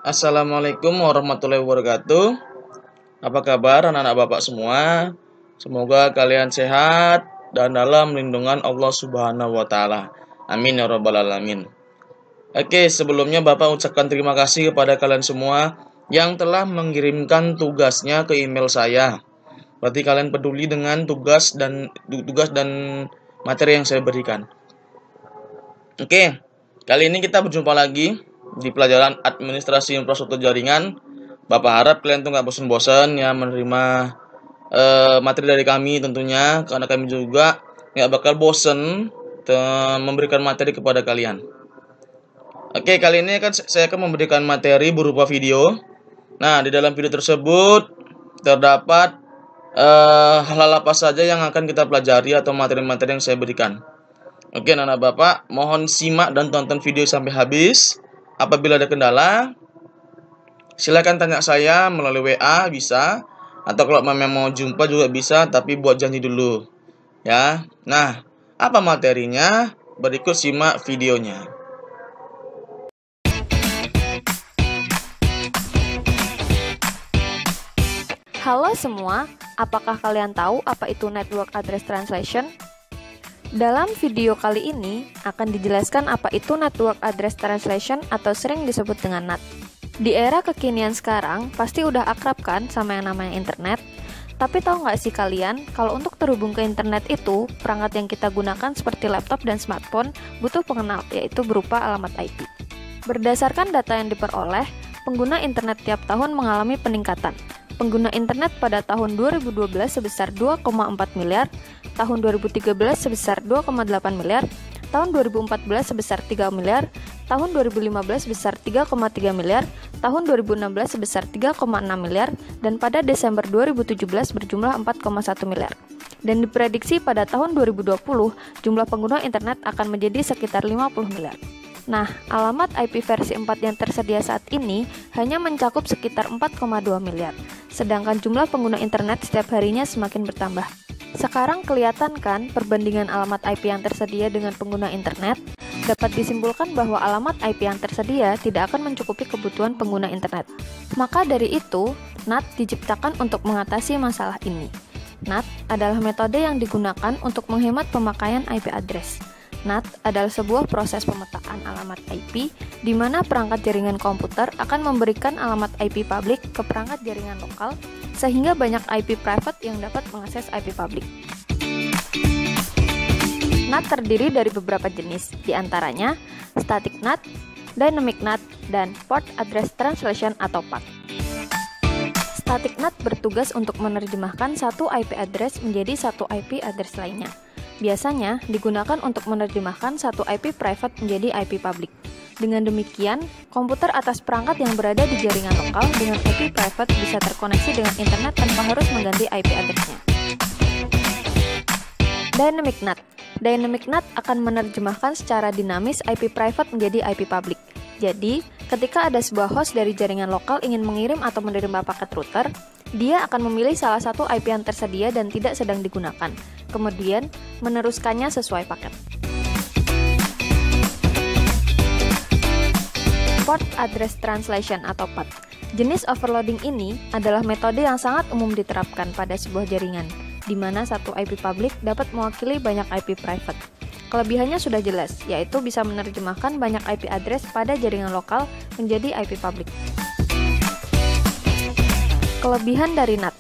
Assalamualaikum warahmatullahi wabarakatuh. Apa kabar anak-anak bapak semua? Semoga kalian sehat dan dalam lindungan Allah Subhanahu wa Ta'ala. Amin ya Rabbal 'Alamin. Oke, sebelumnya bapak ucapkan terima kasih kepada kalian semua yang telah mengirimkan tugasnya ke email saya. Berarti kalian peduli dengan tugas dan materi yang saya berikan. Oke, kali ini kita berjumpa lagi di pelajaran administrasi infrastruktur jaringan. Bapak harap kalian tuh nggak bosan-bosan ya menerima materi dari kami tentunya, karena kami juga nggak bakal bosan memberikan materi kepada kalian. Oke, kali ini saya akan memberikan materi berupa video. Nah, di dalam video tersebut terdapat hal-hal apa saja yang akan kita pelajari atau materi-materi yang saya berikan. Oke, anak bapak, mohon simak dan tonton video sampai habis. Apabila ada kendala, silakan tanya saya melalui WA bisa, atau kalau memang mau jumpa juga bisa, tapi buat janji dulu ya. Nah, apa materinya? Berikut simak videonya. Halo semua, apakah kalian tahu apa itu Network Address Translation? Dalam video kali ini akan dijelaskan apa itu Network Address Translation atau sering disebut dengan NAT. Di era kekinian sekarang, pasti udah akrab kan sama yang namanya internet? Tapi tahu nggak sih kalian, kalau untuk terhubung ke internet itu, perangkat yang kita gunakan seperti laptop dan smartphone butuh pengenal, yaitu berupa alamat IP. Berdasarkan data yang diperoleh, pengguna internet tiap tahun mengalami peningkatan. Pengguna internet pada tahun 2012 sebesar 2,4 miliar, tahun 2013 sebesar 2,8 miliar, tahun 2014 sebesar 3 miliar, tahun 2015 sebesar 3,3 miliar, tahun 2016 sebesar 3,6 miliar, dan pada Desember 2017 berjumlah 4,1 miliar. Dan diprediksi pada tahun 2020, jumlah pengguna internet akan menjadi sekitar 50 miliar. Nah, alamat IP versi 4 yang tersedia saat ini hanya mencakup sekitar 4,2 miliar, sedangkan jumlah pengguna internet setiap harinya semakin bertambah. Sekarang kelihatan kan perbandingan alamat IP yang tersedia dengan pengguna internet? Dapat disimpulkan bahwa alamat IP yang tersedia tidak akan mencukupi kebutuhan pengguna internet. Maka dari itu, NAT diciptakan untuk mengatasi masalah ini. NAT adalah metode yang digunakan untuk menghemat pemakaian IP address. NAT adalah sebuah proses pemetaan alamat IP di mana perangkat jaringan komputer akan memberikan alamat IP publik ke perangkat jaringan lokal sehingga banyak IP private yang dapat mengakses IP publik. NAT terdiri dari beberapa jenis, diantaranya Static NAT, Dynamic NAT, dan Port Address Translation atau PAT. Static NAT bertugas untuk menerjemahkan satu IP address menjadi satu IP address lainnya. Biasanya digunakan untuk menerjemahkan satu IP private menjadi IP public. Dengan demikian, komputer atas perangkat yang berada di jaringan lokal dengan IP private bisa terkoneksi dengan internet tanpa harus mengganti IP address-nya. Dynamic NAT. Dynamic NAT akan menerjemahkan secara dinamis IP private menjadi IP public. Jadi, ketika ada sebuah host dari jaringan lokal ingin mengirim atau menerima paket router, dia akan memilih salah satu IP yang tersedia dan tidak sedang digunakan, kemudian meneruskannya sesuai paket. Port Address Translation atau PAT. Jenis overloading ini adalah metode yang sangat umum diterapkan pada sebuah jaringan, di mana satu IP public dapat mewakili banyak IP private. Kelebihannya sudah jelas, yaitu bisa menerjemahkan banyak IP address pada jaringan lokal menjadi IP public. Kelebihan dari NAT.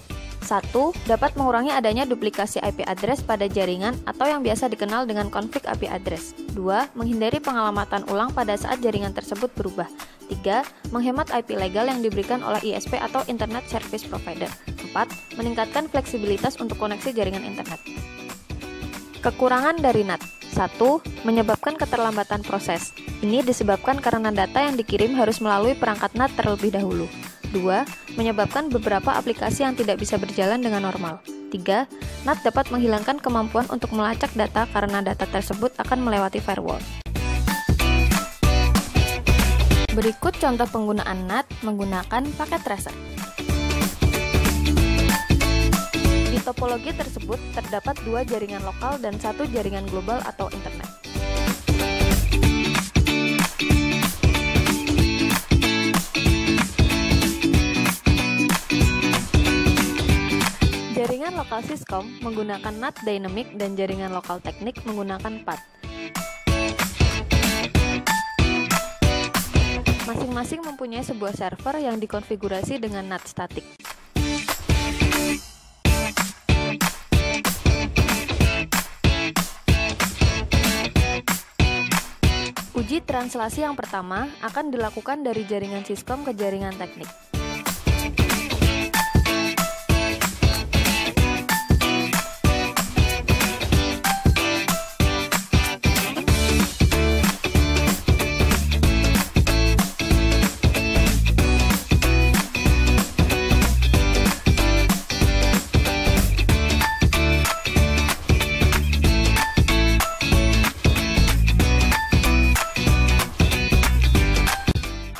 1. Dapat mengurangi adanya duplikasi IP address pada jaringan atau yang biasa dikenal dengan konflik IP address. 2. Menghindari pengalamatan ulang pada saat jaringan tersebut berubah. 3. Menghemat IP legal yang diberikan oleh ISP atau Internet Service Provider. 4. Meningkatkan fleksibilitas untuk koneksi jaringan internet. Kekurangan dari NAT. 1. Menyebabkan keterlambatan proses. Ini disebabkan karena data yang dikirim harus melalui perangkat NAT terlebih dahulu. 2. Menyebabkan beberapa aplikasi yang tidak bisa berjalan dengan normal. 3. NAT dapat menghilangkan kemampuan untuk melacak data karena data tersebut akan melewati firewall. Berikut contoh penggunaan NAT menggunakan paket tracer. Di topologi tersebut terdapat 2 jaringan lokal dan 1 jaringan global atau internet. lokal Syscom menggunakan NAT Dynamic dan jaringan lokal teknik menggunakan PAT. Masing-masing mempunyai sebuah server yang dikonfigurasi dengan NAT statik. Uji translasi yang pertama akan dilakukan dari jaringan Syscom ke jaringan teknik.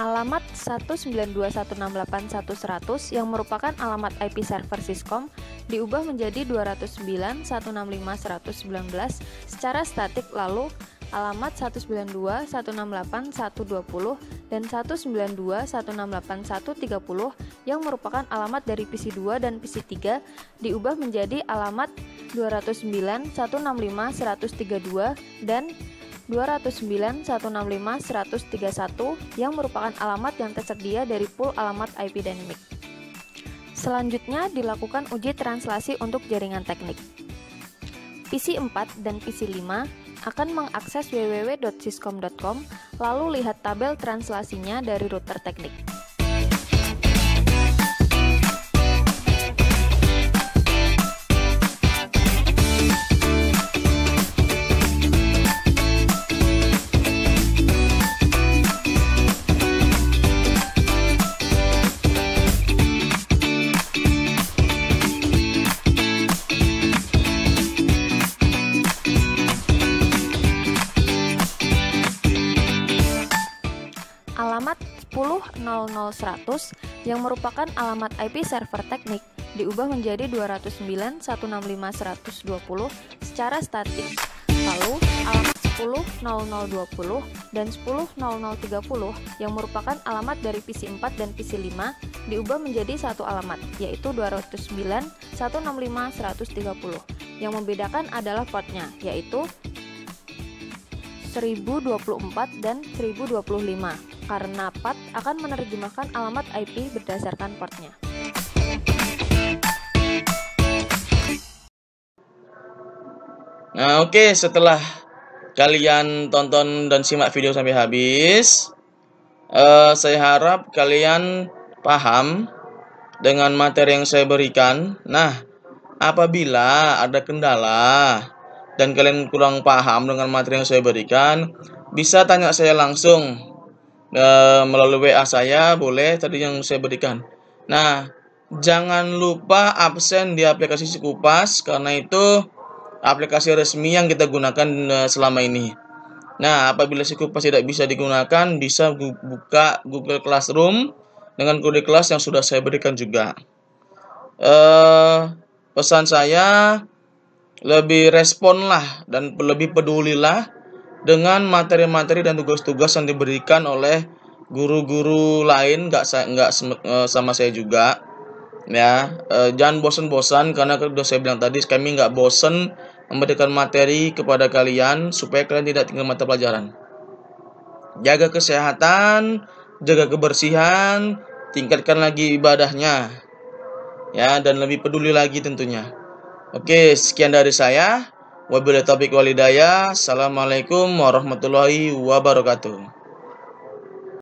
Alamat 192.168.1.100 yang merupakan alamat IP server Syscom diubah menjadi 209.165.119 secara statik, lalu alamat 192.168.120 dan 192.168.130 yang merupakan alamat dari PC2 dan PC3 diubah menjadi alamat 209.165.132 dan 209.165.131 yang merupakan alamat yang tersedia dari pool alamat IP Dynamic. Selanjutnya dilakukan uji translasi untuk jaringan teknik. PC4 dan PC5 akan mengakses www.syscom.com lalu lihat tabel translasinya dari router teknik. Alamat 10.00.100 yang merupakan alamat IP server teknik diubah menjadi 209.165.120 secara statik. Lalu alamat 10.0020 dan 10.0030 yang merupakan alamat dari PC4 dan PC5 diubah menjadi satu alamat, yaitu 209.165.130. Yang membedakan adalah portnya, yaitu 1024 dan 1025, karena PAT akan menerjemahkan alamat IP berdasarkan portnya. Nah, oke, setelah kalian tonton dan simak video sampai habis, saya harap kalian paham dengan materi yang saya berikan. Nah, apabila ada kendala dan kalian kurang paham dengan materi yang saya berikan, bisa tanya saya langsung melalui WA saya, boleh tadi yang saya berikan. Nah, jangan lupa absen di aplikasi Sikupas, karena itu aplikasi resmi yang kita gunakan selama ini. Nah, apabila Sikupas tidak bisa digunakan, bisa buka Google Classroom dengan kode kelas yang sudah saya berikan juga. Pesan saya, lebih responlah dan lebih pedulilah dengan materi-materi dan tugas-tugas yang diberikan oleh guru-guru lain, nggak sama saya juga. Ya, jangan bosan-bosan, karena sudah saya bilang tadi, kami nggak bosan memberikan materi kepada kalian supaya kalian tidak tinggal mata pelajaran. Jaga kesehatan, jaga kebersihan, tingkatkan lagi ibadahnya, ya, dan lebih peduli lagi tentunya. Oke, sekian dari saya. Wabillahi taufiq wal hidayah. Assalamualaikum warahmatullahi wabarakatuh.